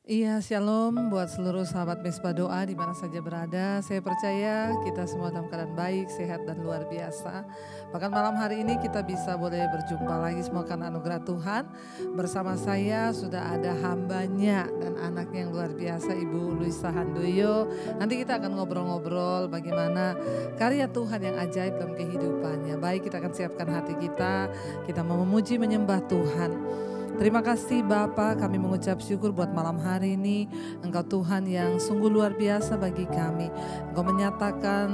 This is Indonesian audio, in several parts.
Iya, shalom buat seluruh sahabat Mesbah Doa di mana saja berada. Saya percaya kita semua dalam keadaan baik, sehat dan luar biasa. Bahkan malam hari ini kita bisa boleh berjumpa lagi semua karena anugerah Tuhan. Bersama saya sudah ada hambanya dan anaknya yang luar biasa, Ibu Luisa Handoyo. Nanti kita akan ngobrol-ngobrol bagaimana karya Tuhan yang ajaib dalam kehidupannya. Baik, kita akan siapkan hati kita mau memuji menyembah Tuhan. Terima kasih Bapa, kami mengucap syukur buat malam hari ini. Engkau Tuhan yang sungguh luar biasa bagi kami. Engkau menyatakan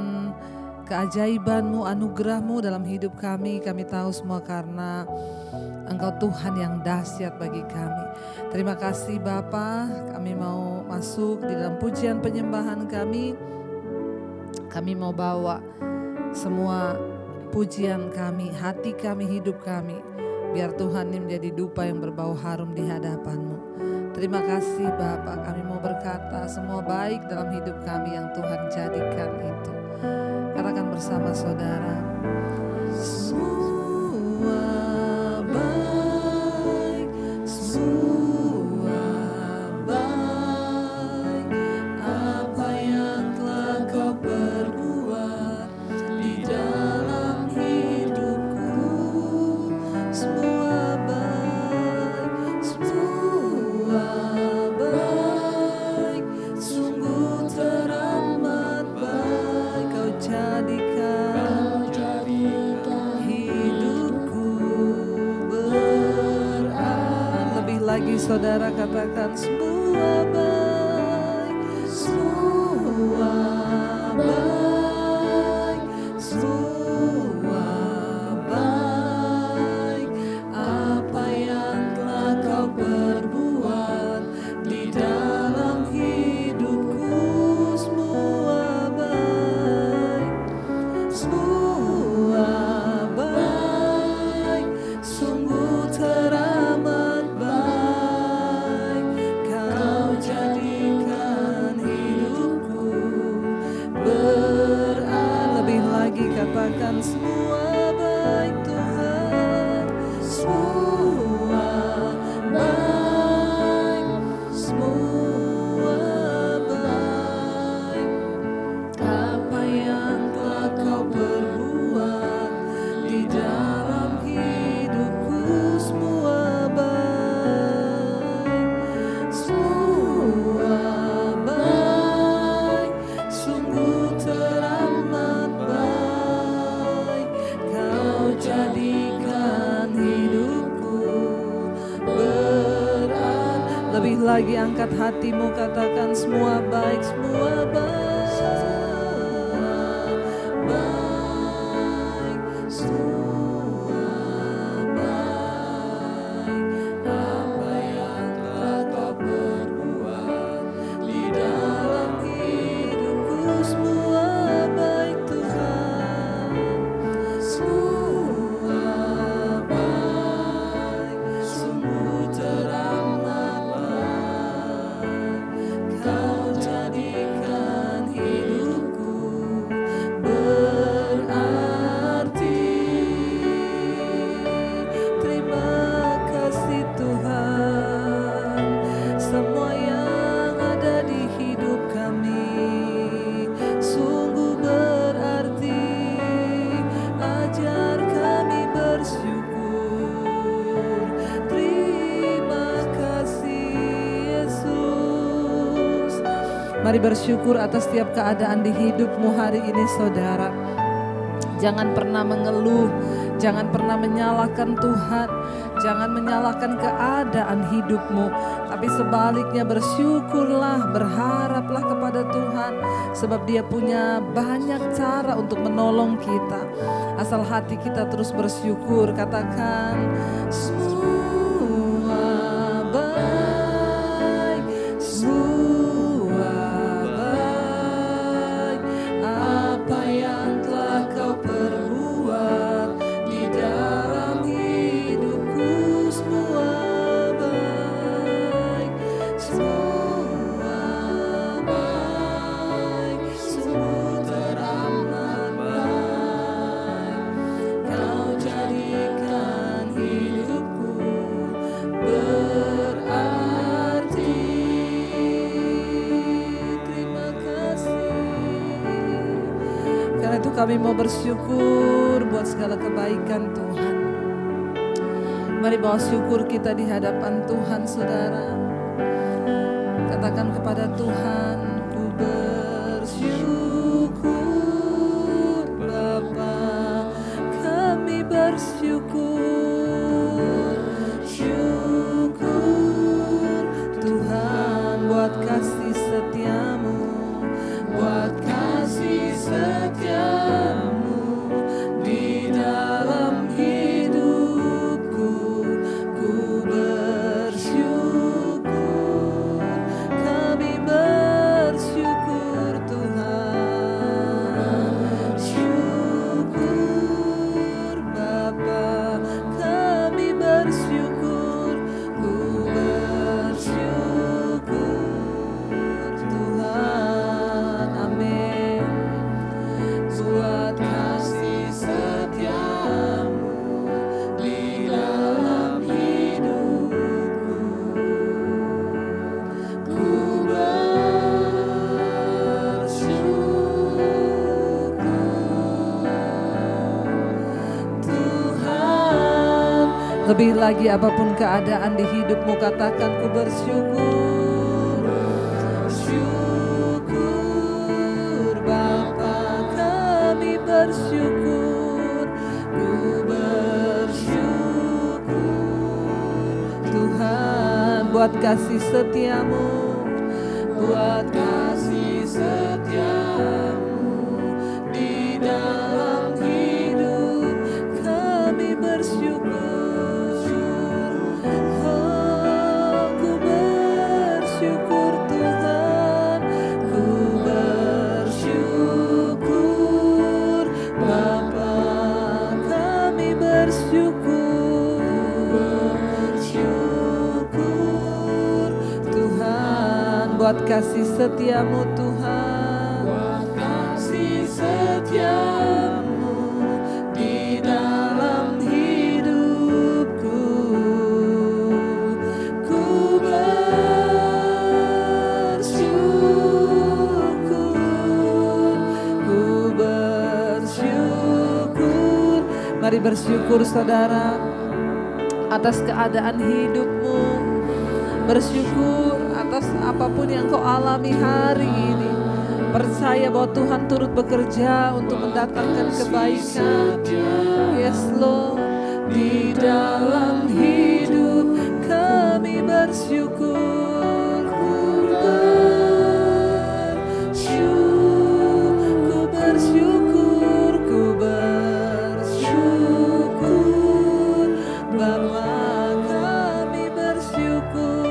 keajaiban-Mu, anugerah-Mu dalam hidup kami. Kami tahu semua karena Engkau Tuhan yang dahsyat bagi kami. Terima kasih Bapa, kami mau masuk di dalam pujian penyembahan kami. Kami mau bawa semua pujian kami, hati kami, hidup kami. Biar Tuhan ini menjadi dupa yang berbau harum di hadapan-Mu. Terima kasih Bapa, kami mau berkata semua baik dalam hidup kami yang Tuhan jadikan itu. Katakan bersama saudara. Semua baik, semua baik. Apa yang telah Kau perbuat di dalam hidupku. Semua baik, sungguh teramat baik. Kau jadikan hidupku berarti. Lebih lagi saudara katakan semua baik, semua baik, semua baik. Apa yang telah Kau perbuat di dalam hidupku. Semua baik, semua baik, sungguh teramat baik. Kau jadikan hidupku berarti. Lebih lagi katakan semua baik Tuhan. Semua baik, semua baik. Apa yang telah Kau perbuat di dalam hidupku. Semua baik, semua baik, sungguh teramat baik. Kau jadikan hidupku berarti. Lebih lagi angkat hatimu, katakan semua baik, semua baik, semua baik. Apa yang telah Kau perbuat di dalam hidupku. Semua baik Tuhan. Semua baik, sungguh teramat baik. Kau jadikan hidupku berarti. Terima kasih Tuhan. Semua yang ada di hidup kami sungguh berarti. Ajar kami bersyukur. Terima kasih Yesus. Mari bersyukur atas setiap keadaan di hidupmu hari ini saudara. Jangan pernah mengeluh, jangan pernah menyalahkan Tuhan, jangan menyalahkan keadaan hidupmu. Tapi sebaliknya bersyukurlah, berharaplah kepada Tuhan. Sebab Dia punya banyak cara untuk menolong kita. Asal hati kita terus bersyukur, katakan semua baik, semua baik. Apa yang telah Kau perbuat di dalam hidupku. Semua baik, semua baik, sungguh teramat baik. Kau jadikan hidupku itu kami mau bersyukur buat segala kebaikan Tuhan. Mari bawa syukur kita di hadapan Tuhan, saudara. Katakan kepada Tuhan, ku bersyukur Bapa, kami bersyukur, syukur Tuhan buat kasih setiamu, buat kasih setiamu di dalam hidupku. Ku bersyukur, kami bersyukur Tuhan, syukur Bapa, kami bersyukur, ku bersyukur Tuhan, amin. Buat kasih setiamu di dalam hidupku, ku bersyukur Tuhan. Lebih lagi apapun keadaan di hidupmu, katakan ku bersyukur, syukur Bapa, kami bersyukur, ku bersyukur Tuhan buat kasih setiamu, buat kasih setiamu di dalam hidup kami bersyukur. Oh, ku bersyukur Tuhan, ku bersyukur Bapa, kami bersyukur, bersyukur Tuhan buat kasih setiamu Tuhan, buat kasih setiamu di dalam hidupku. Ku bersyukur, ku bersyukur. Mari bersyukur saudara atas keadaan hidupmu, bersyukur atas apapun yang kau alami hari ini. Percaya bahwa Tuhan turut bekerja untuk mendatangkan kebaikan. Yes Lord, di dalam hidup kami bersyukur, ku bersyukur, ku bersyukur Bapa, kami bersyukur.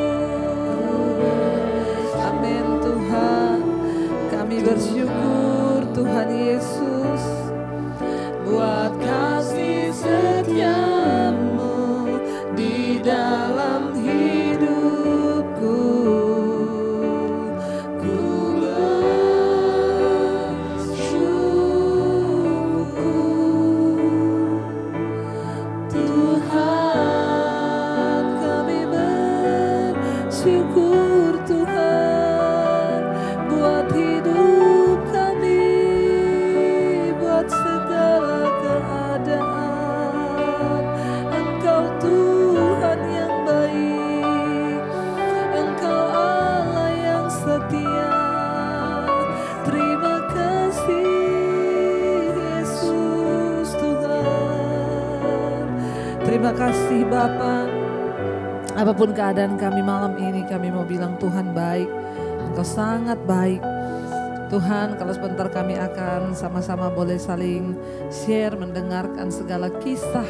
Amin Tuhan, kami bersyukur Tuhan Yesus buat kasih setiamu di dalam hidupku. Ku bersyukur Tuhan, kami bersyukur Tuhan buat hidup kami, buat segala keadaan. Engkau Tuhan yang baik, Engkau Allah yang setia. Terima kasih Yesus Tuhan. Terima kasih Bapa. Apapun keadaan kami malam ini, kami mau bilang Tuhan baik. Engkau sangat baik. Tuhan, kalau sebentar kami akan sama-sama boleh saling share, mendengarkan segala kisah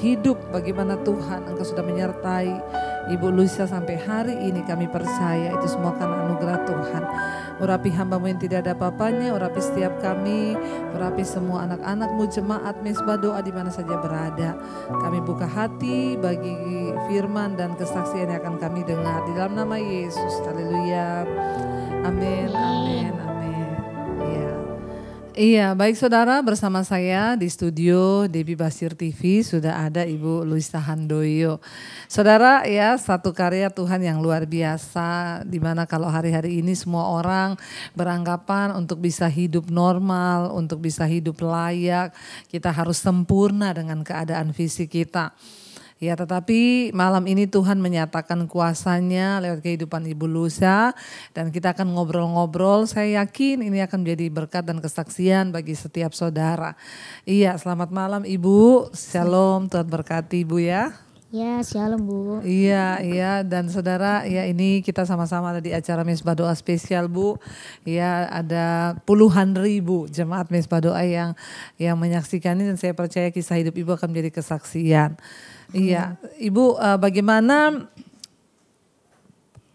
hidup bagaimana Tuhan Engkau sudah menyertai Ibu Luisa sampai hari ini. Kami percaya itu semua karena anugerah Tuhan. Urapi hamba-Mu yang tidak ada apa-apanya, urapi setiap kami, urapi semua anak-anak-Mu, jemaat Mesbah Doa di mana saja berada. Kami buka hati bagi firman dan kesaksian yang akan kami dengar di dalam nama Yesus. Haleluya. Amin, amin, amin. Ya. Iya, baik saudara, bersama saya di studio Debbie Basir TV sudah ada Ibu Luisa Handoyo. Saudara, ya, satu karya Tuhan yang luar biasa, di mana kalau hari-hari ini semua orang beranggapan untuk bisa hidup normal, untuk bisa hidup layak, kita harus sempurna dengan keadaan fisik kita. Ya, tetapi malam ini Tuhan menyatakan kuasa-Nya lewat kehidupan Ibu Luisa, dan kita akan ngobrol-ngobrol. Saya yakin ini akan menjadi berkat dan kesaksian bagi setiap saudara. Iya, selamat malam Ibu. Shalom, Tuhan berkati Ibu ya. Ya, shalom Bu. Iya, dan saudara, ya ini kita sama-sama ada di acara Mezbah Doa spesial Bu. Ya, ada puluhan ribu jemaat Mezbah Doa yang menyaksikan ini, dan saya percaya kisah hidup Ibu akan menjadi kesaksian. Iya, Ibu, bagaimana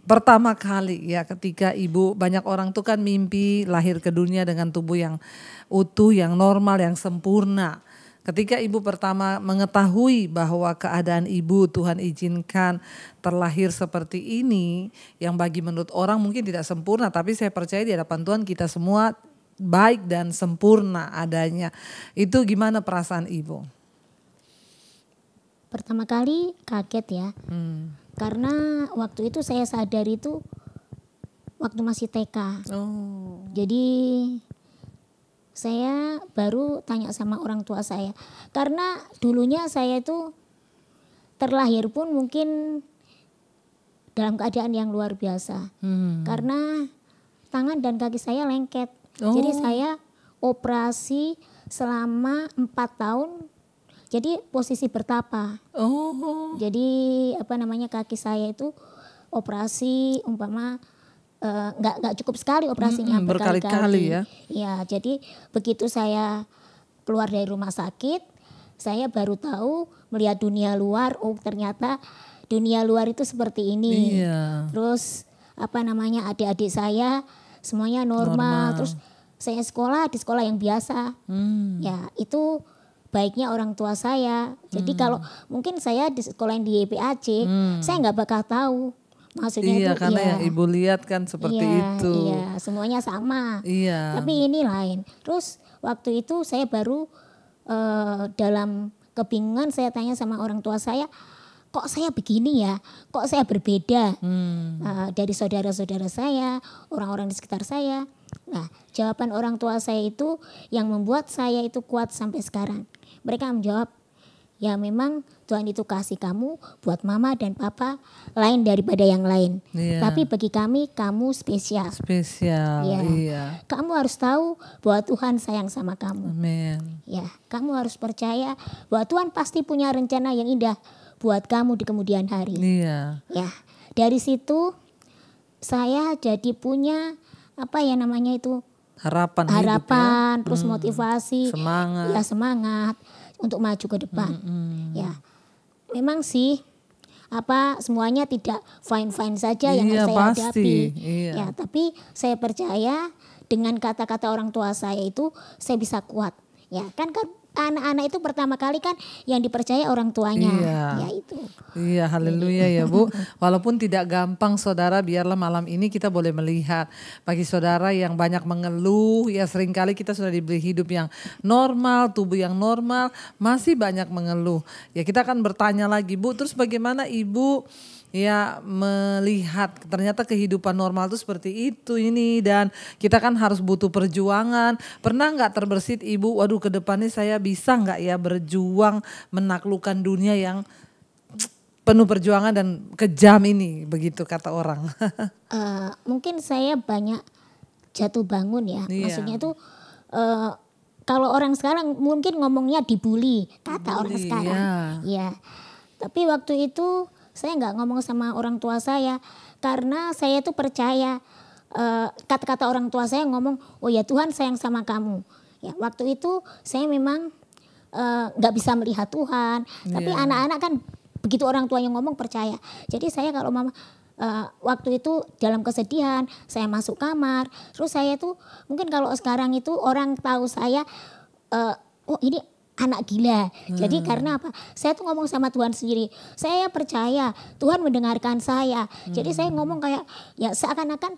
pertama kali ya ketika Ibu, banyak orang tuh kan mimpi lahir ke dunia dengan tubuh yang utuh, yang normal, yang sempurna. Ketika Ibu pertama mengetahui bahwa keadaan Ibu Tuhan izinkan terlahir seperti ini, yang bagi menurut orang mungkin tidak sempurna, tapi saya percaya di hadapan Tuhan kita semua baik dan sempurna adanya. Itu gimana perasaan Ibu? Pertama kali kaget ya, karena waktu itu saya sadar itu waktu masih TK. Jadi saya baru tanya sama orang tua saya, karena dulunya saya itu terlahir pun mungkin dalam keadaan yang luar biasa, karena tangan dan kaki saya lengket. Jadi saya operasi selama 4 tahun. Jadi posisi bertapa. Jadi kaki saya itu operasi umpama nggak cukup sekali operasinya, berkali-kali ya. Ya, jadi begitu saya keluar dari rumah sakit, saya baru tahu melihat dunia luar. Oh, ternyata dunia luar itu seperti ini. Iya. Terus adik-adik saya semuanya normal. Terus saya di sekolah yang biasa. Ya, itu baiknya orang tua saya. Jadi kalau mungkin saya di sekolah yang di YPAC, saya nggak bakal tahu. Maksudnya iya, itu karena yang Ibu lihat kan seperti itu. Iya, semuanya sama. Iya. Tapi ini lain. Terus waktu itu saya baru dalam kebingungan, saya tanya sama orang tua saya, kok saya begini ya? Kok saya berbeda dari saudara-saudara saya, orang-orang di sekitar saya? Nah, jawaban orang tua saya itu yang membuat saya itu kuat sampai sekarang. Mereka menjawab, ya memang Tuhan itu kasih kamu buat mama dan papa lain daripada yang lain. Iya. Tapi bagi kami, kamu spesial. Spesial, iya. Kamu harus tahu bahwa Tuhan sayang sama kamu. Amin. Ya, kamu harus percaya bahwa Tuhan pasti punya rencana yang indah buat kamu di kemudian hari. Iya. Ya, dari situ saya jadi punya harapan hidup ya. Terus motivasi, semangat untuk maju ke depan. Ya, memang sih semuanya tidak fine saja yang harus saya hadapi. Ya, tapi saya percaya dengan kata-kata orang tua saya itu saya bisa kuat. Ya, kan anak-anak itu pertama kali kan yang dipercaya orang tuanya. Ya itu. Iya, haleluya ya Bu. Walaupun tidak gampang saudara, biarlah malam ini kita boleh melihat bagi saudara yang banyak mengeluh, ya seringkali kita sudah diberi hidup yang normal, tubuh yang normal, masih banyak mengeluh. Ya kita akan bertanya lagi Bu, terus bagaimana Ibu ya melihat ternyata kehidupan normal itu seperti itu ini, dan kita kan harus butuh perjuangan. Pernah nggak terbersit Ibu, waduh ke depannya saya bisa nggak ya berjuang menaklukkan dunia yang penuh perjuangan dan kejam ini, begitu kata orang. Mungkin saya banyak jatuh bangun ya. Maksudnya itu kalau orang sekarang mungkin ngomongnya dibully, kata orang sekarang. Ya. Tapi waktu itu saya nggak ngomong sama orang tua saya, karena saya tuh percaya kata-kata orang tua saya ngomong, oh ya Tuhan sayang sama kamu. Ya, waktu itu saya memang nggak bisa melihat Tuhan, tapi anak-anak kan begitu orang tua yang ngomong percaya. Jadi saya kalau mama waktu itu dalam kesedihan, saya masuk kamar, terus saya tuh mungkin kalau sekarang itu orang tahu saya, oh ini anak gila. Jadi karena apa? Saya tuh ngomong sama Tuhan sendiri. Saya percaya Tuhan mendengarkan saya. Jadi saya ngomong kayak ya seakan-akan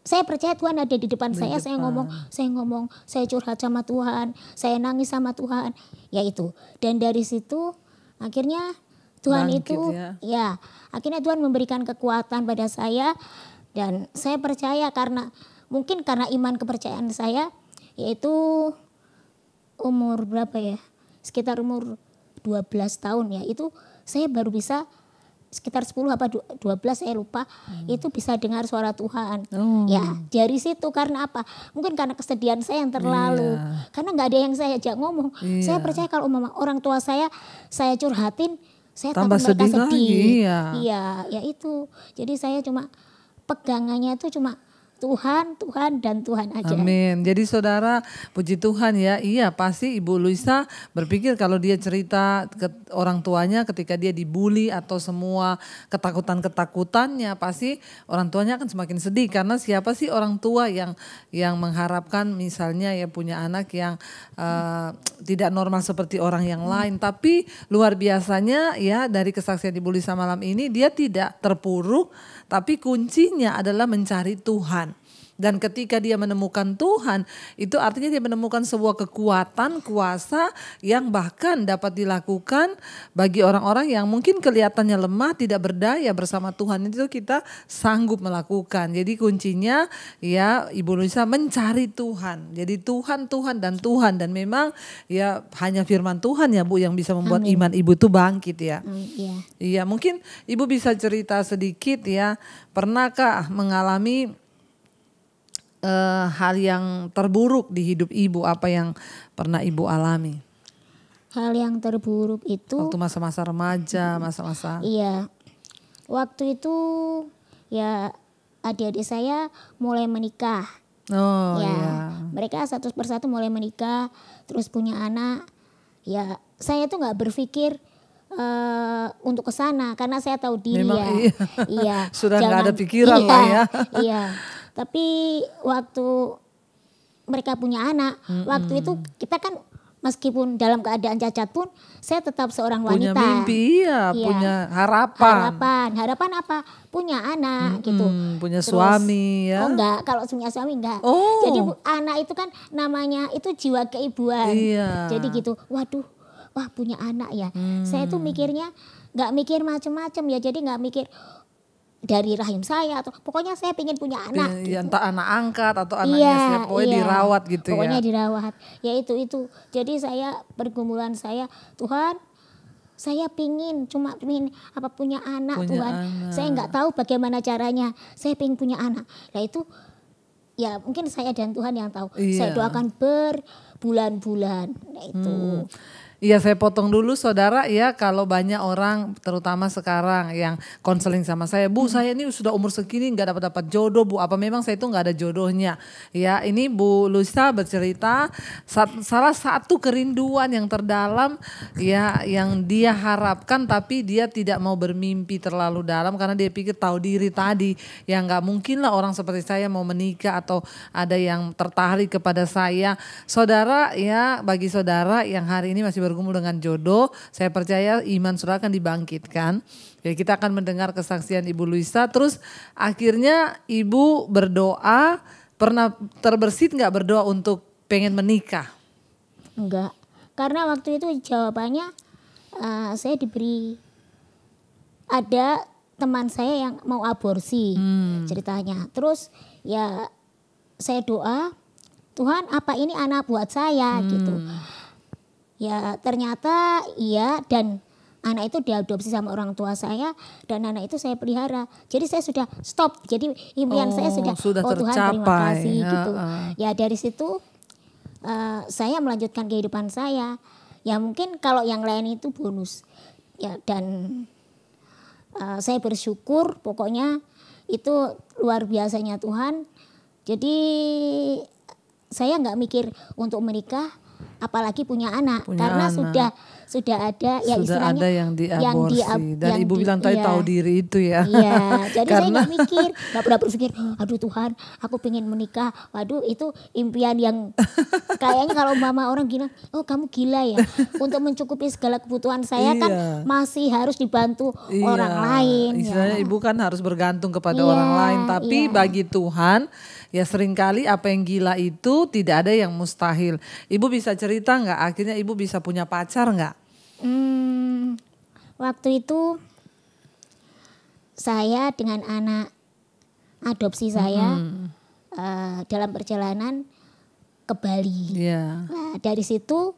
saya percaya Tuhan ada di depan saya. Saya ngomong, saya curhat sama Tuhan, saya nangis sama Tuhan. Ya itu. Dan dari situ akhirnya Tuhan bangkit, itu ya akhirnya Tuhan memberikan kekuatan pada saya. Dan saya percaya mungkin karena iman kepercayaan saya, yaitu umur berapa ya? Sekitar umur 12 tahun ya. Itu saya baru bisa sekitar 10 apa 12 saya lupa, itu bisa dengar suara Tuhan. Ya dari situ karena apa? Mungkin karena kesedihan saya yang terlalu, karena nggak ada yang saya ajak ngomong. Saya percaya kalau orang tua saya curhatin, saya tambah sedih. Iya, ya itu. Jadi saya cuma pegangannya itu cuma Tuhan dan Tuhan aja. Amin. Jadi saudara, puji Tuhan ya. Iya, pasti Ibu Luisa berpikir kalau dia cerita ke orang tuanya ketika dia dibully atau semua ketakutannya, pasti orang tuanya akan semakin sedih. Karena siapa sih orang tua yang mengharapkan misalnya ya punya anak yang tidak normal seperti orang yang lain. Tapi luar biasanya ya dari kesaksian Ibu Luisa malam ini, dia tidak terpuruk, tapi kuncinya adalah mencari Tuhan. Dan ketika dia menemukan Tuhan, itu artinya dia menemukan sebuah kekuatan, kuasa yang bahkan dapat dilakukan bagi orang-orang yang mungkin kelihatannya lemah, tidak berdaya bersama Tuhan. Itu kita sanggup melakukan. Jadi kuncinya ya Ibu Luisa mencari Tuhan. Jadi Tuhan dan memang ya hanya firman Tuhan ya Bu yang bisa membuat iman Ibu itu bangkit ya. Iya, mungkin Ibu bisa cerita sedikit ya, pernahkah mengalami hal yang terburuk di hidup Ibu, apa yang pernah Ibu alami? Hal yang terburuk itu waktu masa-masa remaja, masa-masa. Iya, waktu itu ya adik-adik saya mulai menikah. Mereka satu persatu mulai menikah, terus punya anak. Ya, saya tuh nggak berpikir untuk ke sana karena saya tahu diri. Memang iya. Sudah nggak ada pikiran lah ya. Iya. Tapi waktu mereka punya anak, waktu itu kita kan meskipun dalam keadaan cacat pun, saya tetap seorang wanita. Punya mimpi, punya harapan. Harapan apa? Punya anak gitu. Punya suami ya? Oh enggak, kalau punya suami enggak. Jadi anak itu kan namanya itu jiwa keibuan. Jadi gitu, wah punya anak ya. Saya tuh mikirnya nggak mikir macam-macam ya, jadi nggak mikir dari rahim saya atau pokoknya saya pengen punya anak. Ya, entah anak angkat atau anaknya siapa, pokoknya dirawat gitu pokoknya dirawat. Ya itu. Jadi saya pergumulan saya, Tuhan, saya pengen punya anak Tuhan. Saya nggak tahu bagaimana caranya. Saya pengen punya anak. Nah itu ya mungkin saya dan Tuhan yang tahu. Saya doakan berbulan-bulan. Nah itu. Iya, saya potong dulu saudara ya, kalau banyak orang terutama sekarang yang konseling sama saya, Bu saya ini sudah umur segini nggak dapat jodoh Bu, apa memang saya itu nggak ada jodohnya? Ya ini Bu Luisa bercerita salah satu kerinduan yang terdalam ya yang dia harapkan, tapi dia tidak mau bermimpi terlalu dalam karena dia pikir tahu diri tadi, ya nggak mungkin lah orang seperti saya mau menikah atau ada yang tertarik kepada saya. Saudara ya, bagi saudara yang hari ini masih bergumul dengan jodoh, saya percaya iman saudara akan dibangkitkan. Jadi kita akan mendengar kesaksian Ibu Luisa. Terus akhirnya Ibu berdoa, pernah terbersit nggak berdoa untuk pengen menikah? Enggak, karena waktu itu jawabannya saya diberi, ada teman saya yang mau aborsi ceritanya. Terus ya saya doa, Tuhan apa ini anak buat saya gitu. Ya ternyata iya, dan anak itu diadopsi sama orang tua saya dan anak itu saya pelihara. Jadi saya sudah stop. Jadi impian saya sudah tercapai. Tuhan terima kasih gitu. Ya dari situ saya melanjutkan kehidupan saya. Ya mungkin kalau yang lain itu bonus. Ya dan saya bersyukur, pokoknya itu luar biasanya Tuhan. Jadi saya nggak mikir untuk menikah, apalagi punya anak, karena sudah ada ya sudah istilahnya ada yang diaborsi dan yang ibu bilang tadi tahu diri itu ya. Iya, jadi saya nggak mikir, nggak pernah berpikir, aduh Tuhan, aku pengen menikah. Waduh, itu impian yang kayaknya kalau mama orang bilang, oh kamu gila ya, untuk mencukupi segala kebutuhan saya kan masih harus dibantu orang lain. Istilahnya ibu kan harus bergantung kepada orang lain, tapi bagi Tuhan ya seringkali apa yang gila itu tidak ada yang mustahil. Ibu bisa cerita nggak? Akhirnya ibu bisa punya pacar nggak? Waktu itu saya dengan anak adopsi saya dalam perjalanan ke Bali. Nah, dari situ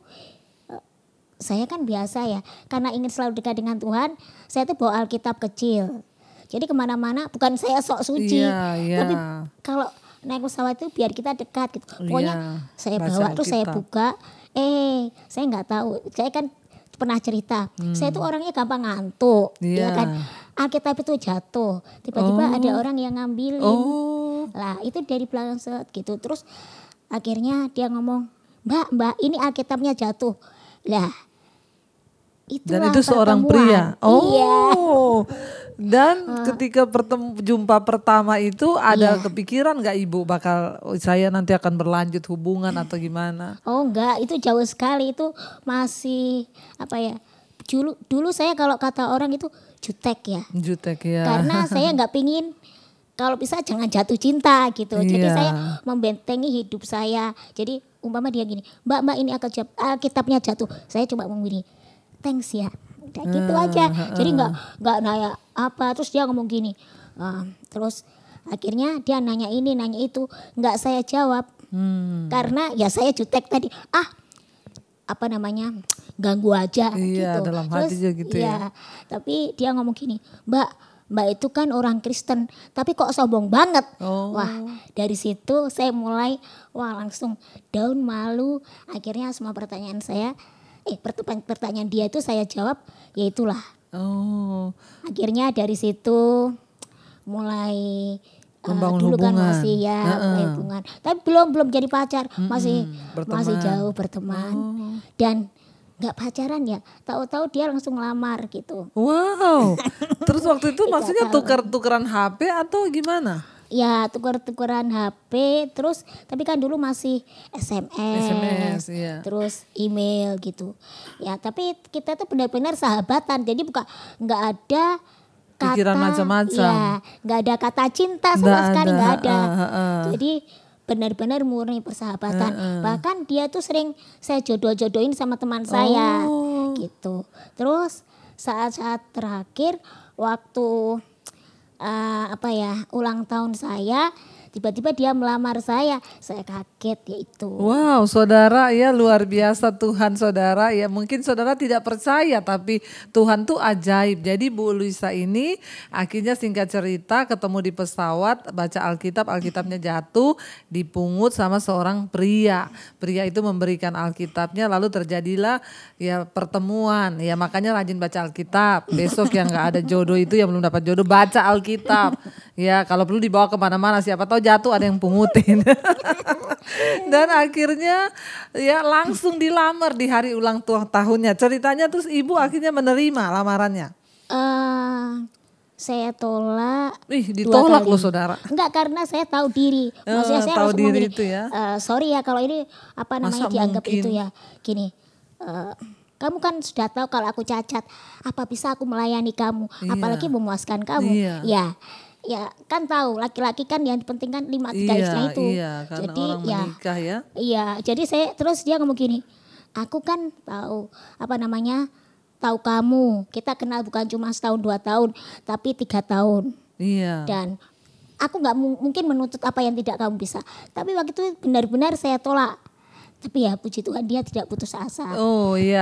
saya kan biasa ya, karena ingin selalu dekat dengan Tuhan, saya tuh bawa Alkitab kecil. Jadi kemana-mana, bukan saya sok suci, tapi kalau naik pesawat itu biar kita dekat gitu. Pokoknya saya bawa terus saya buka, saya nggak tahu, saya kan pernah cerita, saya tuh orangnya gampang ngantuk, ya kan. Alkitab itu jatuh, tiba-tiba ada orang yang ngambilin, lah itu dari belakang set gitu. Terus akhirnya dia ngomong, Mbak ini Alkitabnya jatuh, lah. Dan itu seorang pria. Dan ketika jumpa pertama itu ada kepikiran nggak ibu bakal saya nanti akan berlanjut hubungan atau gimana? Oh enggak, itu jauh sekali, itu masih apa ya? Dulu saya kalau kata orang itu jutek ya. Jutek ya. Karena saya nggak pingin kalau bisa jangan jatuh cinta gitu. Jadi saya membentengi hidup saya. Jadi umpama dia gini, Mbak ini Alkitabnya jatuh. Saya cuma ngomong gini, thanks ya. Udah gitu aja. Jadi nggak nanya apa. Terus dia ngomong gini. Terus akhirnya dia nanya ini, nanya itu. Nggak saya jawab. Karena ya saya jutek tadi. Apa namanya, ganggu aja gitu. Dalam hati aja gitu ya. Tapi dia ngomong gini, Mbak itu kan orang Kristen, tapi kok sombong banget. Wah, dari situ saya mulai langsung down, malu. Akhirnya semua pertanyaan saya, pertanyaan dia itu saya jawab, ya itulah. Akhirnya dari situ mulai membangun dulu hubungan. Kan masih mulai hubungan. Tapi belum jadi pacar, masih jauh berteman. Dan nggak pacaran ya, tahu-tahu dia langsung ngelamar gitu. Wow. Terus waktu itu maksudnya tukeran HP atau gimana? Ya tukeran HP, terus tapi kan dulu masih SMS terus email gitu. Ya tapi kita tuh benar-benar sahabatan, jadi nggak ada pikiran macam-macam. Ya, nggak ada kata cinta sama sekali, nggak ada. Jadi benar-benar murni persahabatan. Bahkan dia tuh sering saya jodoh-jodohin sama teman saya gitu. Terus saat-saat terakhir waktu ulang tahun saya, tiba-tiba dia melamar saya kaget ya itu. Wow, saudara ya, luar biasa Tuhan saudara ya. Mungkin saudara tidak percaya tapi Tuhan tuh ajaib. Jadi Bu Luisa ini akhirnya singkat cerita ketemu di pesawat, baca Alkitabnya jatuh, dipungut sama seorang pria. Pria itu memberikan Alkitabnya, lalu terjadilah ya pertemuan. Ya makanya rajin baca Alkitab. Besok yang gak ada jodoh itu, yang belum dapat jodoh, baca Alkitab. Ya kalau perlu dibawa kemana-mana, siapa tahu jatuh ada yang pungutin. Dan akhirnya ya langsung dilamar di hari ulang tahunnya. Ceritanya terus ibu akhirnya menerima lamarannya. Saya tolak. Ditolak loh saudara. Enggak, karena saya tahu diri. Maksudnya saya tahu harus diri gini, itu ya. Sorry ya kalau ini dianggap mungkin itu ya. Gini. Kamu kan sudah tahu kalau aku cacat, apa bisa aku melayani kamu, apalagi memuaskan kamu. Ya kan tahu laki-laki kan yang penting kan 5 istri itu. Jadi orang menikah ya. Iya, jadi terus dia ngomong gini, aku kan tahu tahu kamu, kita kenal bukan cuma setahun 2 tahun, tapi 3 tahun. Dan aku nggak mungkin menuntut apa yang tidak kamu bisa. Tapi waktu itu benar-benar saya tolak. Tapi ya puji Tuhan dia tidak putus asa.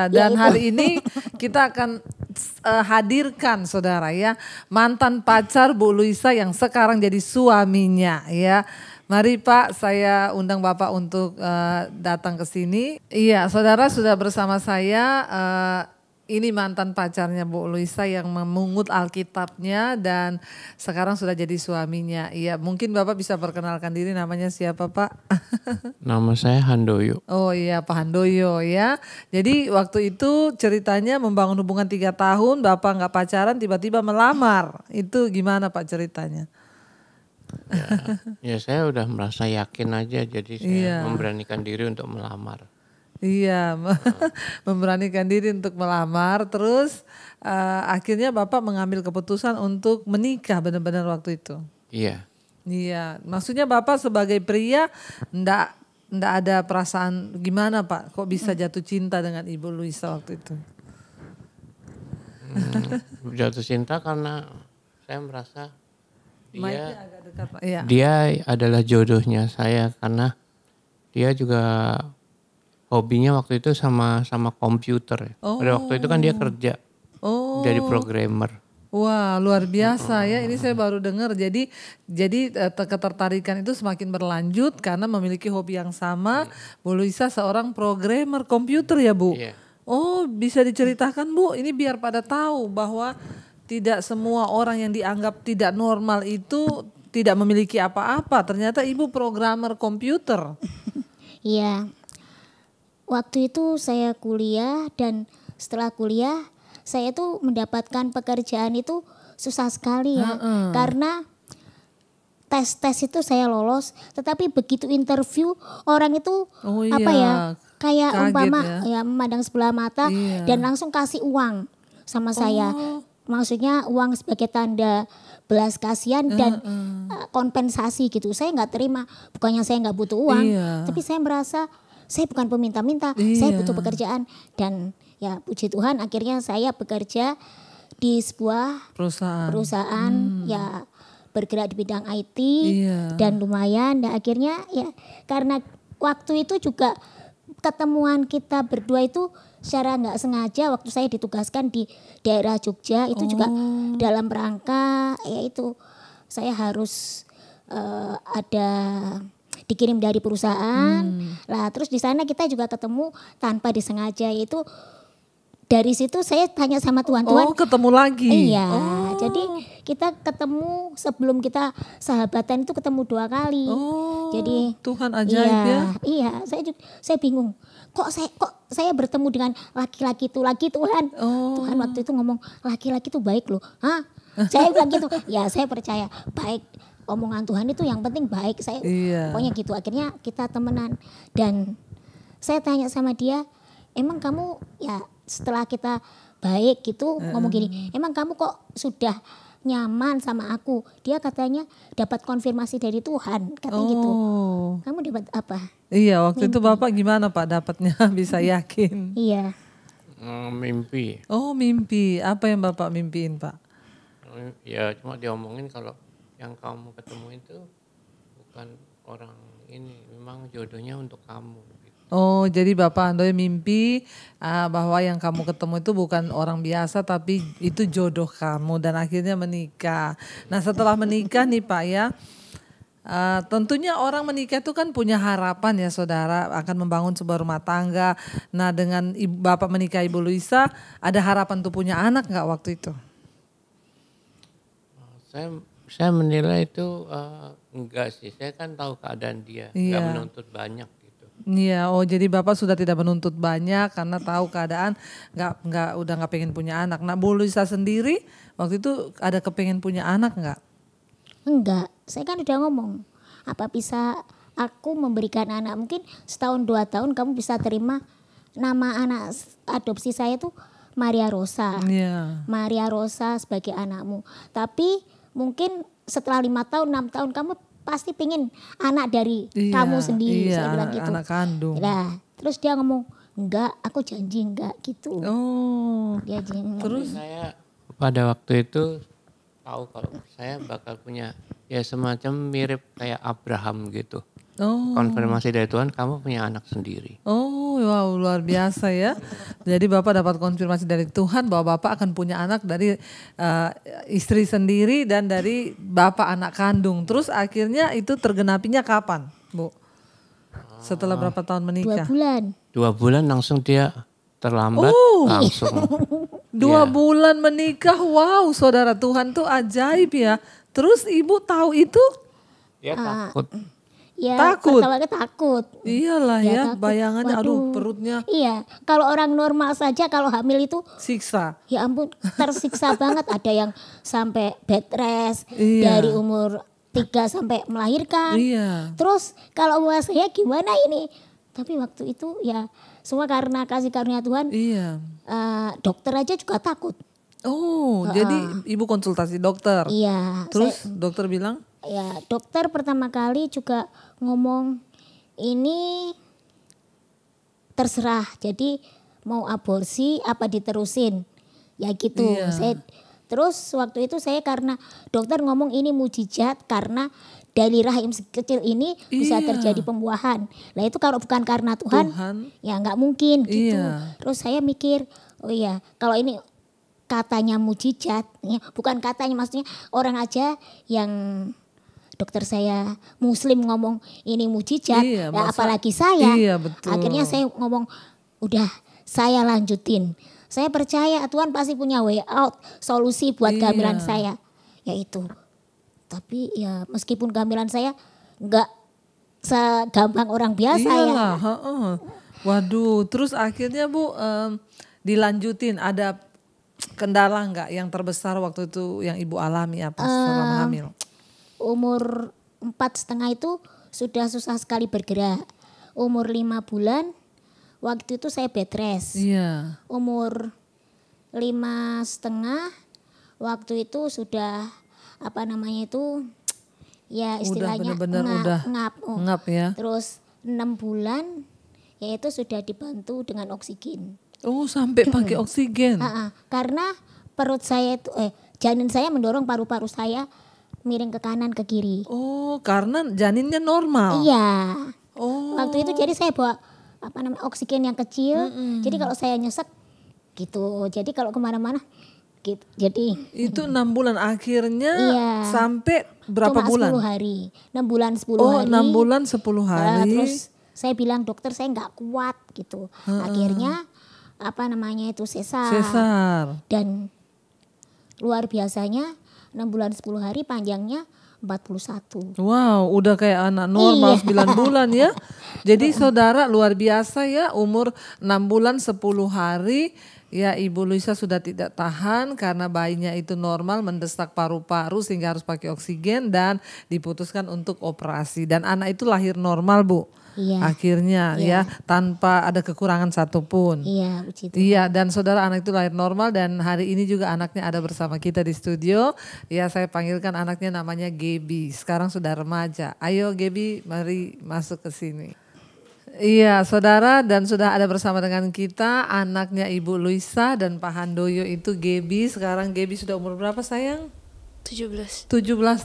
Dan hari ini kita akan hadirkan saudara ya, mantan pacar Bu Luisa yang sekarang jadi suaminya ya. Mari Pak, saya undang Bapak untuk datang ke sini. Iya, saudara sudah bersama saya ini mantan pacarnya Bu Luisa yang memungut Alkitabnya dan sekarang sudah jadi suaminya. Iya, mungkin Bapak bisa perkenalkan diri, namanya siapa Pak? Nama saya Handoyo. Oh iya, Pak Handoyo ya. Jadi waktu itu ceritanya membangun hubungan 3 tahun, Bapak nggak pacaran, tiba-tiba melamar. Itu gimana Pak ceritanya? Ya saya udah merasa yakin aja, jadi saya memberanikan diri untuk melamar. Iya, memberanikan diri untuk melamar, terus akhirnya Bapak mengambil keputusan untuk menikah benar-benar waktu itu. Iya. Iya, maksudnya Bapak sebagai pria ndak ada perasaan gimana Pak? Kok bisa jatuh cinta dengan Ibu Luisa waktu itu? Jatuh cinta karena saya merasa dia adalah jodohnya saya, karena dia juga hobinya waktu itu sama komputer. Pada waktu itu kan dia kerja jadi programmer. Wah, luar biasa ya. Ini saya baru dengar. Jadi ketertarikan itu semakin berlanjut karena memiliki hobi yang sama. Bu Luisa seorang programmer komputer ya Bu? Iya. Oh, bisa diceritakan Bu? Ini biar pada tahu bahwa tidak semua orang yang dianggap tidak normal itu tidak memiliki apa-apa. Ternyata Ibu programmer komputer. Iya. Waktu itu saya kuliah dan setelah kuliah saya tuh mendapatkan pekerjaan itu susah sekali ya. Karena tes itu saya lolos, tetapi begitu interview orang itu kayak umpama ya memandang sebelah mata dan langsung kasih uang sama saya. Maksudnya uang sebagai tanda belas kasihan dan kompensasi gitu. Saya nggak terima, bukannya saya nggak butuh uang, tapi saya merasa saya bukan peminta-minta, saya butuh pekerjaan. Dan ya puji Tuhan akhirnya saya bekerja di sebuah perusahaan ya bergerak di bidang IT dan lumayan. Dan akhirnya ya karena waktu itu juga ketemuan kita berdua itu secara nggak sengaja waktu saya ditugaskan di daerah Jogja itu juga dalam rangka yaitu saya harus ada dikirim dari perusahaan. Lah terus di sana kita juga ketemu tanpa disengaja, yaitu dari situ saya tanya sama Tuhan. Ketemu lagi. Iya. Jadi kita ketemu sebelum kita sahabatan itu ketemu 2 kali. Jadi Tuhan ajaib ya. Iya, saya bingung. Kok saya bertemu dengan laki-laki itu lagi Tuhan. Tuhan waktu itu ngomong laki-laki itu baik loh. Hah? Saya bilang gitu. Ya saya percaya baik. Omongan Tuhan itu yang penting baik. Saya pokoknya gitu. Akhirnya kita temenan dan saya tanya sama dia, emang kamu ya setelah kita baik gitu ngomong gini, emang kamu kok sudah nyaman sama aku? Dia katanya dapat konfirmasi dari Tuhan, katanya gitu. Kamu dapat apa? Iya, waktu itu Bapak gimana Pak dapatnya bisa yakin? Iya. Mimpi. Oh, mimpi. Apa yang Bapak mimpiin Pak? Ya cuma diomongin kalau yang kamu ketemu itu bukan orang ini, memang jodohnya untuk kamu. Oh, jadi Bapak Handoyo mimpi bahwa yang kamu ketemu itu bukan orang biasa tapi itu jodoh kamu dan akhirnya menikah. Nah setelah menikah nih Pak ya, tentunya orang menikah itu kan punya harapan ya saudara akan membangun sebuah rumah tangga. Nah dengan Bapak menikah Ibu Luisa, ada harapan untuk punya anak nggak waktu itu? Saya menilai itu enggak sih, saya kan tahu keadaan dia, enggak menuntut banyak gitu. Iya, jadi Bapak sudah tidak menuntut banyak karena tahu keadaan udah nggak pengen punya anak. Nah Bu Luisa sendiri waktu itu ada kepengen punya anak nggak? Enggak, saya kan udah ngomong apa bisa aku memberikan anak, mungkin setahun 2 tahun kamu bisa terima nama anak adopsi saya tuh Maria Rosa. Maria Rosa sebagai anakmu, tapi mungkin setelah 5 tahun, 6 tahun kamu pasti pengen anak dari kamu sendiri. Saya bilang gitu. Anak kandung. Nah, terus dia ngomong, enggak, aku janji enggak gitu. Dia janji. Terus saya pada waktu itu tahu kalau saya bakal punya ya semacam mirip kayak Abraham gitu. Konfirmasi dari Tuhan, kamu punya anak sendiri. Wow, luar biasa ya. Jadi Bapak dapat konfirmasi dari Tuhan bahwa Bapak akan punya anak dari istri sendiri dan dari Bapak anak kandung. Terus akhirnya itu tergenapinya kapan, Bu? Setelah berapa tahun menikah? 2 bulan. 2 bulan langsung dia terlambat langsung. 2 bulan menikah, wow saudara, Tuhan tuh ajaib ya. Terus ibu tahu itu? Ya takut. Ya, takut. Takut. Iyalah ya, takut. bayangannya aduh perutnya. Iya, kalau orang normal saja kalau hamil itu siksa. Ya ampun, tersiksa banget. Ada yang sampai bed rest dari umur 3 sampai melahirkan. Iya. Terus kalau buat saya gimana ini? Tapi waktu itu ya semua karena kasih karunia Tuhan. Iya. Dokter aja juga takut. Oh, jadi ibu konsultasi dokter. Iya. Terus dokter bilang? Ya, dokter pertama kali juga ngomong ini terserah. Jadi mau aborsi apa diterusin. Ya gitu. Iya. Terus waktu itu saya karena dokter ngomong ini mujizat karena dari rahim kecil ini bisa terjadi pembuahan. Nah itu kalau bukan karena Tuhan. Ya nggak mungkin gitu. Terus saya mikir, oh iya kalau ini katanya mujizat, ya, bukan katanya maksudnya orang aja yang dokter saya muslim ngomong ini mujizat, ya apalagi saya. Iya, betul. Akhirnya saya ngomong udah saya lanjutin. Saya percaya Tuhan pasti punya way out, solusi buat kehamilan saya. Yaitu. Tapi ya meskipun kehamilan saya enggak segampang orang biasa ya. Waduh, terus akhirnya Bu dilanjutin, ada kendala enggak yang terbesar waktu itu yang Ibu alami apa selama hamil? Umur 4,5 itu sudah susah sekali bergerak. Umur 5 bulan waktu itu saya bed rest. Iya. Umur 5,5 waktu itu sudah apa namanya itu ya istilahnya ngap ya. Terus 6 bulan yaitu sudah dibantu dengan oksigen. Oh sampai pakai oksigen. Karena perut saya itu janin saya mendorong paru-paru saya miring ke kanan ke kiri. Oh karena janinnya normal. Iya. Oh. Waktu itu jadi saya bawa apa namanya oksigen yang kecil. Jadi kalau saya nyesek gitu. Jadi kalau kemana-mana gitu. Jadi itu 6 bulan akhirnya sampai berapa cuma bulan? 10 hari. 6 bulan 10 hari. Oh 6 bulan 10 hari. Terus saya bilang dokter saya nggak kuat gitu. Akhirnya apa namanya itu sesar. Dan luar biasanya 6 bulan 10 hari panjangnya 41. Wow, udah kayak anak normal 9 bulan ya. Jadi saudara luar biasa ya, umur 6 bulan 10 hari ya Ibu Luisa sudah tidak tahan karena bayinya itu normal mendesak paru-paru sehingga harus pakai oksigen dan diputuskan untuk operasi. Dan anak itu lahir normal Bu. Akhirnya ya tanpa ada kekurangan satupun. Iya, dan saudara anak itu lahir normal dan hari ini juga anaknya ada bersama kita di studio. Ya saya panggilkan anaknya namanya Gaby. Sekarang sudah remaja. Ayo Gaby, mari masuk ke sini. Iya saudara, dan sudah ada bersama dengan kita anaknya Ibu Luisa dan Pak Handoyo itu Gaby. Sekarang Gaby sudah umur berapa sayang? 17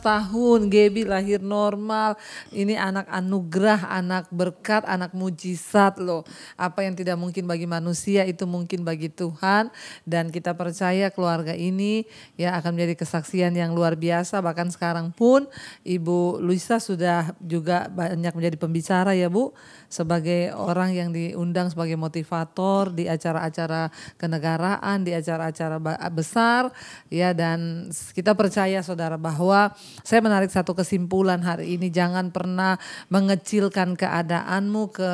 tahun, Gaby lahir normal. Ini anak anugerah, anak berkat, anak mujizat loh. Apa yang tidak mungkin bagi manusia itu mungkin bagi Tuhan. Dan kita percaya keluarga ini ya akan menjadi kesaksian yang luar biasa. Bahkan sekarang pun Ibu Luisa sudah juga banyak menjadi pembicara ya Bu. Sebagai orang yang diundang sebagai motivator di acara-acara kenegaraan, di acara-acara besar ya. Dan kita percaya saudara bahwa saya menarik satu kesimpulan hari ini, jangan pernah mengecilkan keadaanmu ke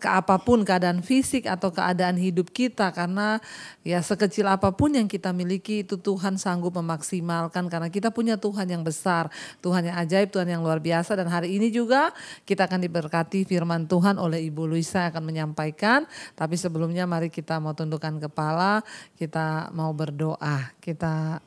apapun keadaan fisik atau keadaan hidup kita, karena ya sekecil apapun yang kita miliki itu Tuhan sanggup memaksimalkan karena kita punya Tuhan yang besar, Tuhan yang ajaib, Tuhan yang luar biasa. Dan hari ini juga kita akan diberkati firman Tuhan oleh Ibu Luisa akan menyampaikan. Tapi sebelumnya mari kita mau tundukkan kepala, kita mau berdoa, kita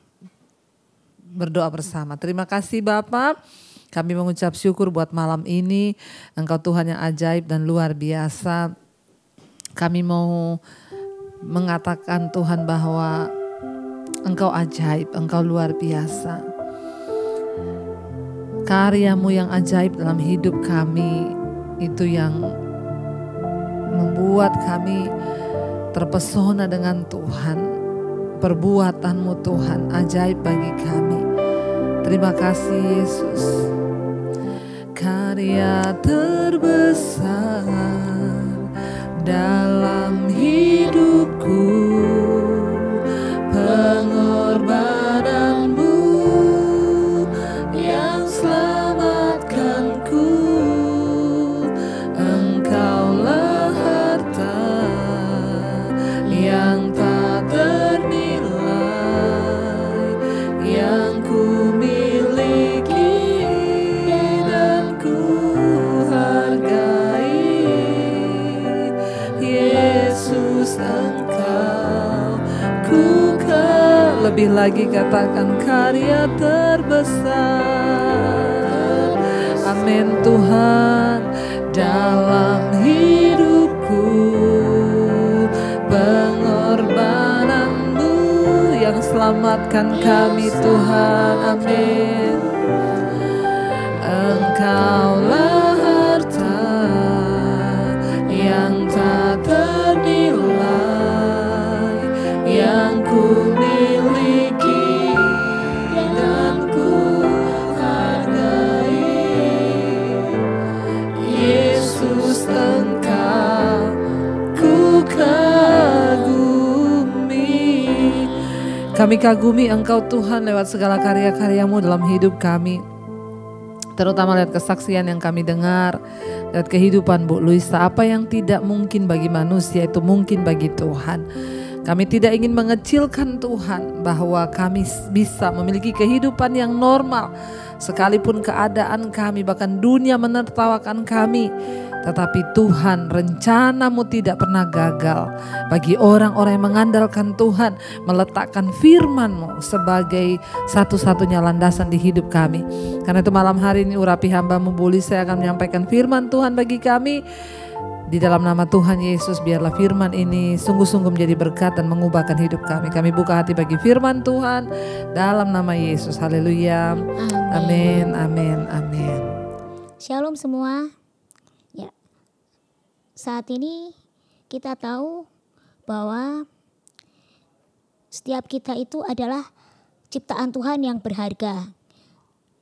berdoa bersama. Terima kasih Bapak, kami mengucap syukur buat malam ini. Engkau Tuhan yang ajaib dan luar biasa. Kami mau mengatakan Tuhan bahwa Engkau ajaib, Engkau luar biasa. Karyamu yang ajaib dalam hidup kami itu yang membuat kami terpesona dengan Tuhan. Perbuatanmu Tuhan ajaib bagi kami. Terima kasih Yesus. Karya terbesar dalam hidup lagi katakan karya terbesar. Amin Tuhan, dalam hidupku pengorbanan-Mu yang selamatkan kami Tuhan. Amin. Engkaulah harta yang tak ternilai yang ku miliki dan ku hargai. Yesus, Engkau ku kagumi. Kami kagumi Engkau Tuhan lewat segala karya-karya-Mu dalam hidup kami. Terutama lihat kesaksian yang kami dengar, lihat kehidupan Bu Luisa, apa yang tidak mungkin bagi manusia itu mungkin bagi Tuhan. Kami tidak ingin mengecilkan Tuhan bahwa kami bisa memiliki kehidupan yang normal. Sekalipun keadaan kami bahkan dunia menertawakan kami, tetapi Tuhan, rencana-Mu tidak pernah gagal. Bagi orang-orang yang mengandalkan Tuhan, meletakkan firman-Mu sebagai satu-satunya landasan di hidup kami. Karena itu malam hari ini urapi hamba-Mu Bu Luisa, saya akan menyampaikan firman Tuhan bagi kami. Di dalam nama Tuhan Yesus, biarlah firman ini sungguh-sungguh menjadi berkat dan mengubahkan hidup kami. Kami buka hati bagi firman Tuhan dalam nama Yesus. Haleluya. Amin, amin, amin. Shalom semua. Ya, saat ini kita tahu bahwa setiap kita itu adalah ciptaan Tuhan yang berharga.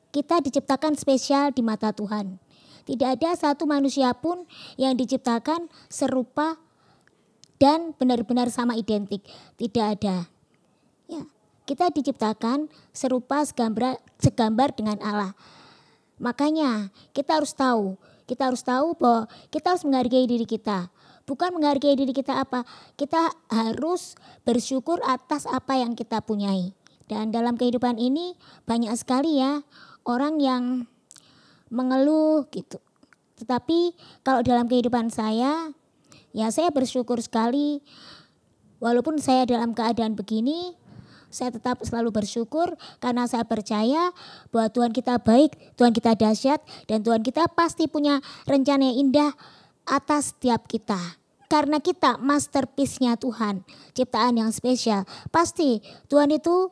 Kita diciptakan spesial di mata Tuhan. Tidak ada satu manusia pun yang diciptakan serupa dan benar-benar sama identik. Tidak ada. Ya, kita diciptakan serupa segambar dengan Allah. Makanya kita harus tahu bahwa kita harus menghargai diri kita. Bukan menghargai diri kita apa? Kita harus bersyukur atas apa yang kita punyai. Dan dalam kehidupan ini banyak sekali ya orang yang mengeluh gitu. Tetapi kalau dalam kehidupan saya, ya saya bersyukur sekali. Walaupun saya dalam keadaan begini, saya tetap selalu bersyukur karena saya percaya bahwa Tuhan kita baik, Tuhan kita dahsyat, dan Tuhan kita pasti punya rencana yang indah atas setiap kita. Karena kita masterpiece-nya Tuhan, ciptaan yang spesial. Pasti Tuhan itu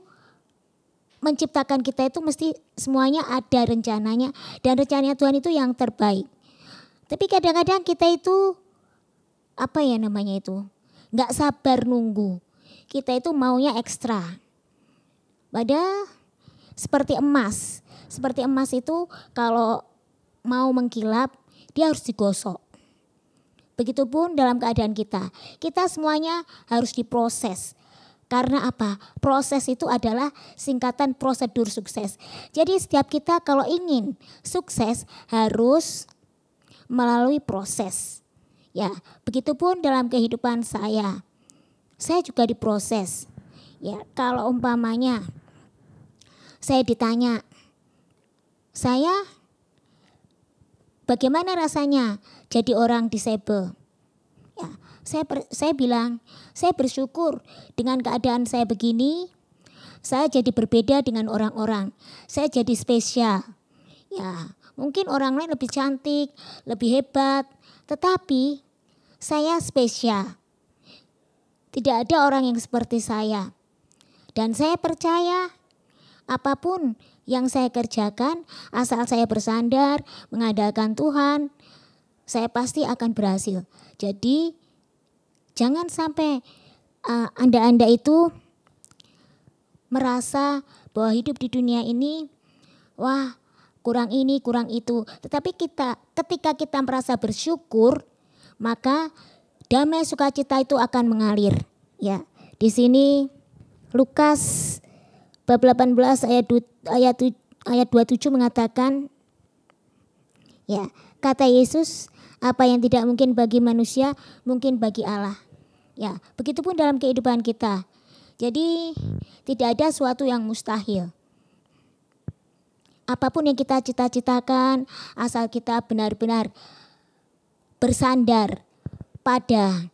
menciptakan kita itu mesti semuanya ada rencananya, dan rencananya Tuhan itu yang terbaik. Tapi kadang-kadang kita itu nggak sabar nunggu. Kita itu maunya ekstra. Padahal seperti emas itu kalau mau mengkilap dia harus digosok. Begitupun dalam keadaan kita semuanya harus diproses. Karena apa? Proses itu adalah singkatan prosedur sukses. Jadi setiap kita kalau ingin sukses harus melalui proses. Ya, begitupun dalam kehidupan saya. Saya juga diproses. Ya, kalau umpamanya saya ditanya, saya bagaimana rasanya jadi orang disabel? Ya, saya bilang, saya bersyukur dengan keadaan saya begini, saya jadi berbeda dengan orang-orang. Saya jadi spesial. Ya, mungkin orang lain lebih cantik, lebih hebat, tetapi saya spesial. Tidak ada orang yang seperti saya. Dan saya percaya apapun yang saya kerjakan, asal saya bersandar, mengandalkan Tuhan, saya pasti akan berhasil. Jadi jangan sampai Anda itu merasa bahwa hidup di dunia ini, wah kurang ini, kurang itu. Tetapi ketika kita merasa bersyukur, maka damai sukacita itu akan mengalir. Ya, di sini Lukas bab 18 ayat 27 mengatakan, ya, kata Yesus, apa yang tidak mungkin bagi manusia, mungkin bagi Allah. Ya, begitupun dalam kehidupan kita. Jadi tidak ada sesuatu yang mustahil. Apapun yang kita cita-citakan, asal kita benar-benar bersandar pada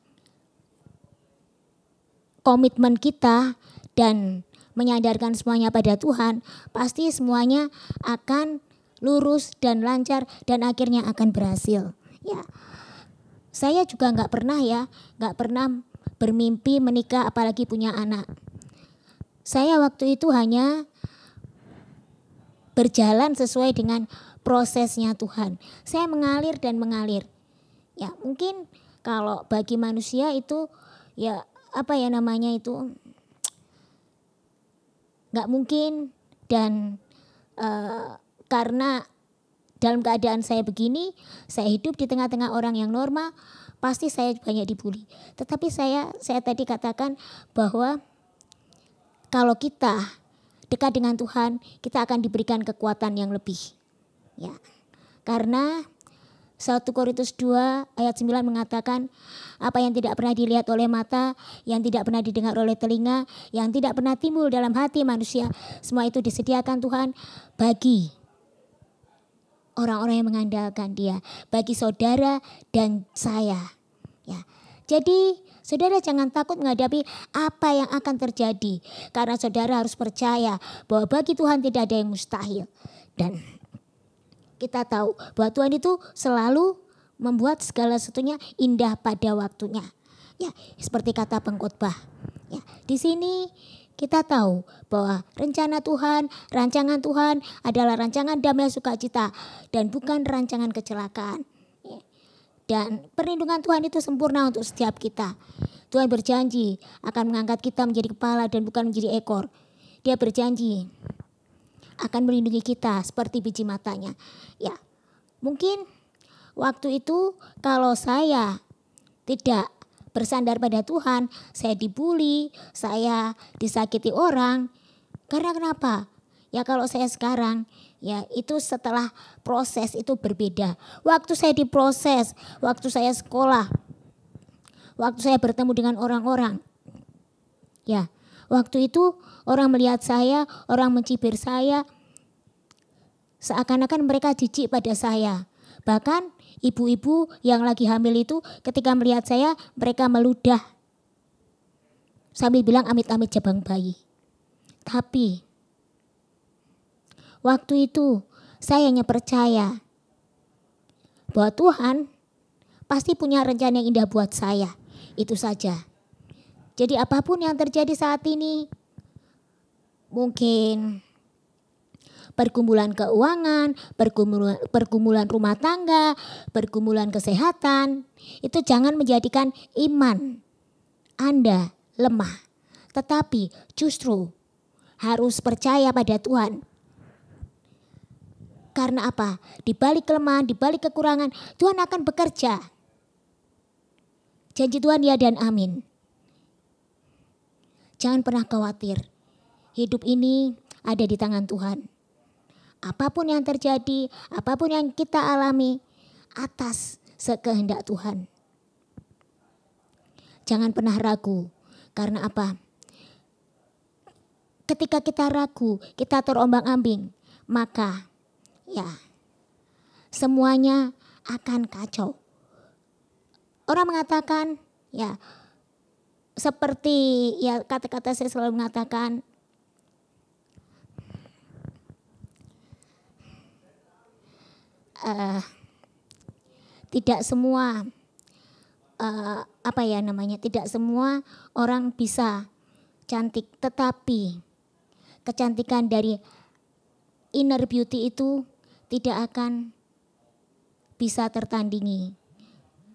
komitmen kita dan menyandarkan semuanya pada Tuhan, pasti semuanya akan lurus dan lancar dan akhirnya akan berhasil. Ya, saya juga nggak pernah bermimpi menikah apalagi punya anak. Saya waktu itu hanya berjalan sesuai dengan prosesnya Tuhan. Saya mengalir dan mengalir. Ya, mungkin kalau bagi manusia itu ya nggak mungkin, dan karena dalam keadaan saya begini, saya hidup di tengah-tengah orang yang normal, pasti saya banyak dibully. Tetapi saya tadi katakan bahwa kalau kita dekat dengan Tuhan, kita akan diberikan kekuatan yang lebih. Ya. Karena 1 Korintus 2 ayat 9 mengatakan, apa yang tidak pernah dilihat oleh mata, yang tidak pernah didengar oleh telinga, yang tidak pernah timbul dalam hati manusia, semua itu disediakan Tuhan bagi orang-orang yang mengandalkan Dia, bagi saudara dan saya. Ya. Jadi saudara jangan takut menghadapi apa yang akan terjadi, karena saudara harus percaya bahwa bagi Tuhan tidak ada yang mustahil. Dan kita tahu bahwa Tuhan itu selalu membuat segala sesuatunya indah pada waktunya. Ya, seperti kata pengkhotbah. Ya, di sini kita tahu bahwa rencana Tuhan, rancangan Tuhan adalah rancangan damai sukacita dan bukan rancangan kecelakaan. Ya. Dan perlindungan Tuhan itu sempurna untuk setiap kita. Tuhan berjanji akan mengangkat kita menjadi kepala dan bukan menjadi ekor. Dia berjanji akan melindungi kita seperti biji matanya. Ya, mungkin waktu itu kalau saya tidak bersandar pada Tuhan, saya dibully, saya disakiti orang. Karena kenapa? Ya kalau saya sekarang, ya itu setelah proses itu berbeda. Waktu saya diproses, waktu saya sekolah, waktu saya bertemu dengan orang-orang, ya waktu itu orang melihat saya, orang mencibir saya, seakan-akan mereka jijik pada saya. Bahkan ibu-ibu yang lagi hamil itu ketika melihat saya, mereka meludah sambil bilang amit-amit jabang bayi. Tapi waktu itu saya hanya percaya bahwa Tuhan pasti punya rencana yang indah buat saya. Itu saja. Jadi apapun yang terjadi saat ini, mungkin pergumulan keuangan, pergumulan rumah tangga, pergumulan kesehatan, itu jangan menjadikan iman Anda lemah. Tetapi justru harus percaya pada Tuhan. Karena apa? Di balik kelemahan, di balik kekurangan, Tuhan akan bekerja. Janji Tuhan ya dan amin. Jangan pernah khawatir. Hidup ini ada di tangan Tuhan. Apapun yang terjadi, apapun yang kita alami, atas sekehendak Tuhan. Jangan pernah ragu. Karena apa? Ketika kita ragu, kita terombang-ambing, maka ya semuanya akan kacau. Orang mengatakan ya seperti ya kata-kata saya selalu mengatakan, tidak semua tidak semua orang bisa cantik, tetapi kecantikan dari inner beauty itu tidak akan bisa tertandingi.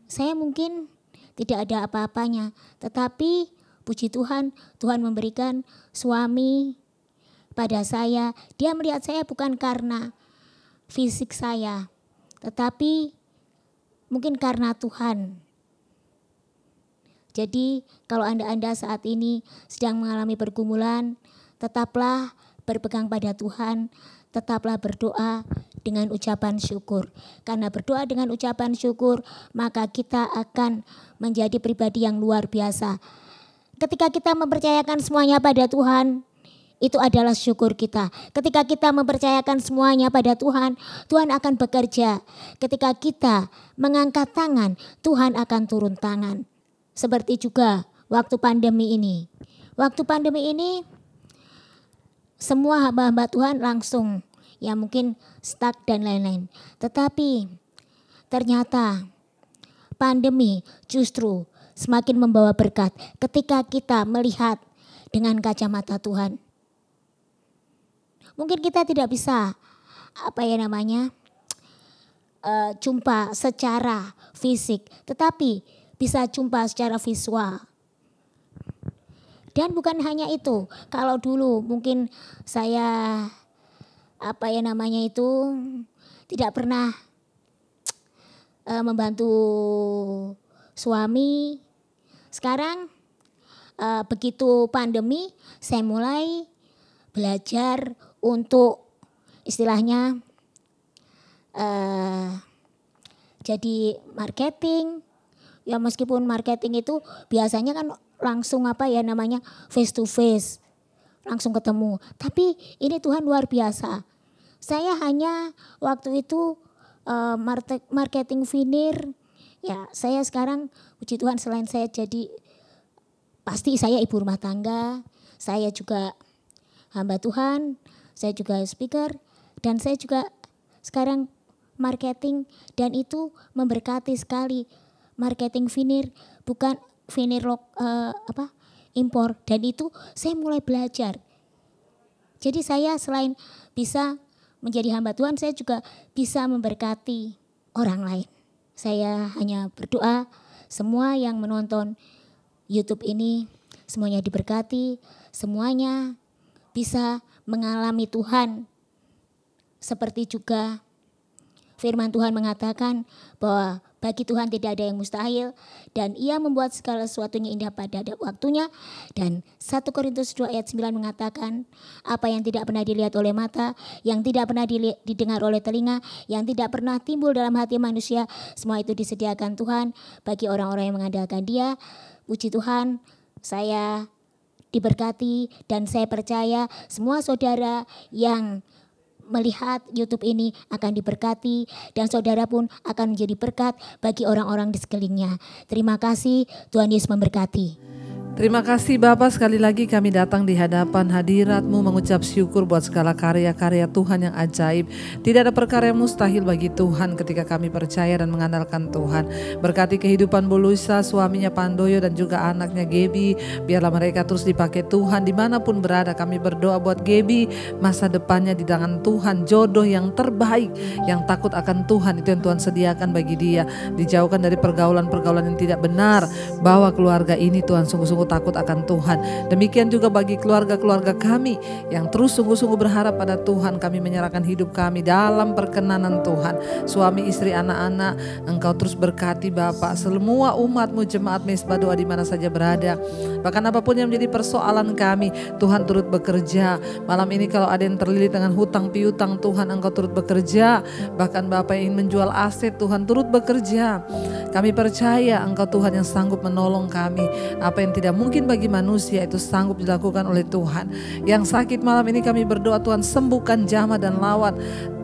Saya mungkin tidak ada apa-apanya, tetapi puji Tuhan, Tuhan memberikan suami pada saya. Dia melihat saya bukan karena fisik saya, tetapi mungkin karena Tuhan. Jadi kalau Anda saat ini sedang mengalami pergumulan, tetaplah berpegang pada Tuhan, tetaplah berdoa dengan ucapan syukur. Karena berdoa dengan ucapan syukur, maka kita akan menjadi pribadi yang luar biasa. Ketika kita mempercayakan semuanya pada Tuhan, itu adalah syukur kita. Ketika kita mempercayakan semuanya pada Tuhan, Tuhan akan bekerja. Ketika kita mengangkat tangan, Tuhan akan turun tangan. Seperti juga waktu pandemi ini. Waktu pandemi ini semua hamba-hamba Tuhan langsung ya mungkin stuck dan lain-lain. Tetapi ternyata pandemi justru semakin membawa berkat ketika kita melihat dengan kacamata Tuhan. Mungkin kita tidak bisa jumpa secara fisik, tetapi bisa jumpa secara visual. Dan bukan hanya itu, kalau dulu mungkin saya tidak pernah membantu suami. Sekarang begitu pandemi saya mulai belajar untuk istilahnya jadi marketing. Ya meskipun marketing itu biasanya kan langsung face to face, langsung ketemu. Tapi ini Tuhan luar biasa. Saya hanya waktu itu marketing vinir. Ya saya sekarang puji Tuhan selain saya jadi pasti saya ibu rumah tangga, saya juga hamba Tuhan, saya juga speaker, dan saya juga sekarang marketing, dan itu memberkati sekali. Marketing vinir bukan vinir impor, dan itu saya mulai belajar. Jadi saya selain bisa menjadi hamba Tuhan, saya juga bisa memberkati orang lain. Saya hanya berdoa semua yang menonton YouTube ini semuanya diberkati, semuanya bisa mengalami Tuhan. Seperti juga firman Tuhan mengatakan bahwa bagi Tuhan tidak ada yang mustahil, dan Ia membuat segala sesuatunya indah pada waktunya. Dan 1 Korintus 2 ayat 9 mengatakan, apa yang tidak pernah dilihat oleh mata, yang tidak pernah didengar oleh telinga, yang tidak pernah timbul dalam hati manusia, semua itu disediakan Tuhan bagi orang-orang yang mengandalkan Dia. Puji Tuhan, saya diberkati, dan saya percaya semua saudara yang melihat YouTube ini akan diberkati, dan saudara pun akan menjadi berkat bagi orang-orang di sekelilingnya. Terima kasih, Tuhan Yesus memberkati. Terima kasih Bapak, sekali lagi kami datang di hadapan hadirat-Mu mengucap syukur buat segala karya-karya Tuhan yang ajaib. Tidak ada perkara yang mustahil bagi Tuhan ketika kami percaya dan mengandalkan Tuhan. Berkati kehidupan Bu Luisa, suaminya Pandoyo, dan juga anaknya Gebi. Biarlah mereka terus dipakai Tuhan dimanapun berada. Kami berdoa buat Gebi, masa depannya di tangan Tuhan, jodoh yang terbaik, yang takut akan Tuhan, itu yang Tuhan sediakan bagi dia. Dijauhkan dari pergaulan-pergaulan yang tidak benar. Bawa keluarga ini Tuhan sungguh-sungguh takut akan Tuhan. Demikian juga bagi keluarga-keluarga kami yang terus sungguh-sungguh berharap pada Tuhan. Kami menyerahkan hidup kami dalam perkenanan Tuhan. Suami, istri, anak-anak, Engkau terus berkati Bapak. Semua umat-Mu, jemaat Mesbah Doa di mana saja berada. Bahkan apapun yang menjadi persoalan kami, Tuhan turut bekerja. Malam ini kalau ada yang terlilit dengan hutang piutang, Tuhan Engkau turut bekerja. Bahkan Bapak yang ingin menjual aset, Tuhan turut bekerja. Kami percaya Engkau Tuhan yang sanggup menolong kami. Apa yang tidak mungkin bagi manusia itu sanggup dilakukan oleh Tuhan. Yang sakit malam ini kami berdoa Tuhan sembuhkan, jamah dan lawat.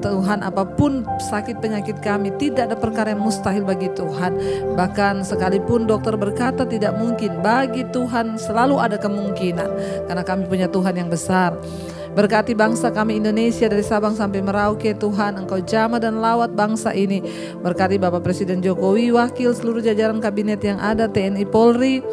Tuhan apapun sakit penyakit kami, tidak ada perkara yang mustahil bagi Tuhan. Bahkan sekalipun dokter berkata tidak mungkin, bagi Tuhan selalu ada kemungkinan. Karena kami punya Tuhan yang besar. Berkati bangsa kami Indonesia dari Sabang sampai Merauke, Tuhan Engkau jamah dan lawat bangsa ini. Berkati Bapak Presiden Jokowi, wakil seluruh jajaran kabinet yang ada, TNI Polri.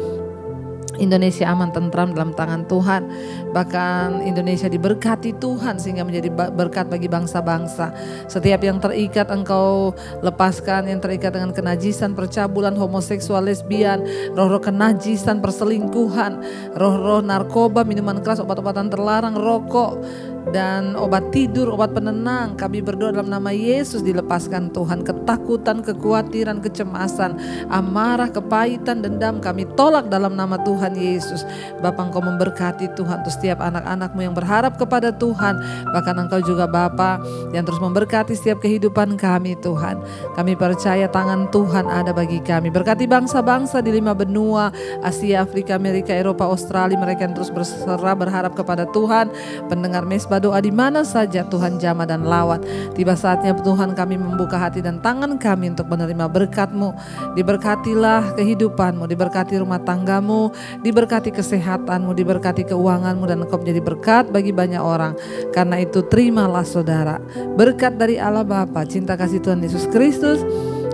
Indonesia aman tentram dalam tangan Tuhan. Bahkan Indonesia diberkati Tuhan sehingga menjadi berkat bagi bangsa-bangsa. Setiap yang terikat Engkau lepaskan, yang terikat dengan kenajisan, percabulan, homoseksual, lesbian, roh-roh kenajisan, perselingkuhan, roh-roh narkoba, minuman keras, obat-obatan terlarang, rokok, dan obat tidur, obat penenang. Kami berdoa dalam nama Yesus dilepaskan Tuhan. Ketakutan, kekhawatiran, kecemasan, amarah, kepahitan, dendam kami tolak dalam nama Tuhan Yesus. Bapa Engkau memberkati Tuhan untuk setiap anak-anak-Mu yang berharap kepada Tuhan. Bahkan Engkau juga Bapa yang terus memberkati setiap kehidupan kami Tuhan. Kami percaya tangan Tuhan ada bagi kami. Berkati bangsa-bangsa di 5 benua, Asia, Afrika, Amerika, Eropa, Australia. Mereka yang terus berserah berharap kepada Tuhan. Pendengar Mesbah Mesbah Doa di mana saja Tuhan jamah dan lawat. Tiba saatnya Tuhan kami membuka hati dan tangan kami untuk menerima berkat-Mu. Diberkatilah kehidupan-Mu, diberkati rumah tanggamu, diberkati kesehatan-Mu, diberkati keuangan-Mu, dan Engkau menjadi berkat bagi banyak orang. Karena itu terimalah saudara berkat dari Allah Bapa, cinta kasih Tuhan Yesus Kristus,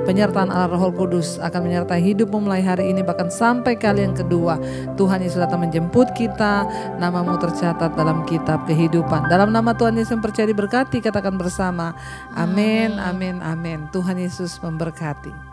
penyertaan Allah Roh Kudus akan menyertai hidupmu mulai hari ini bahkan sampai kali yang kedua. Tuhan Yesus datang menjemput kita, namamu tercatat dalam kitab kehidupan. Dalam nama Tuhan Yesus yang percaya diberkati, katakan bersama, amin, amin, amin. Tuhan Yesus memberkati.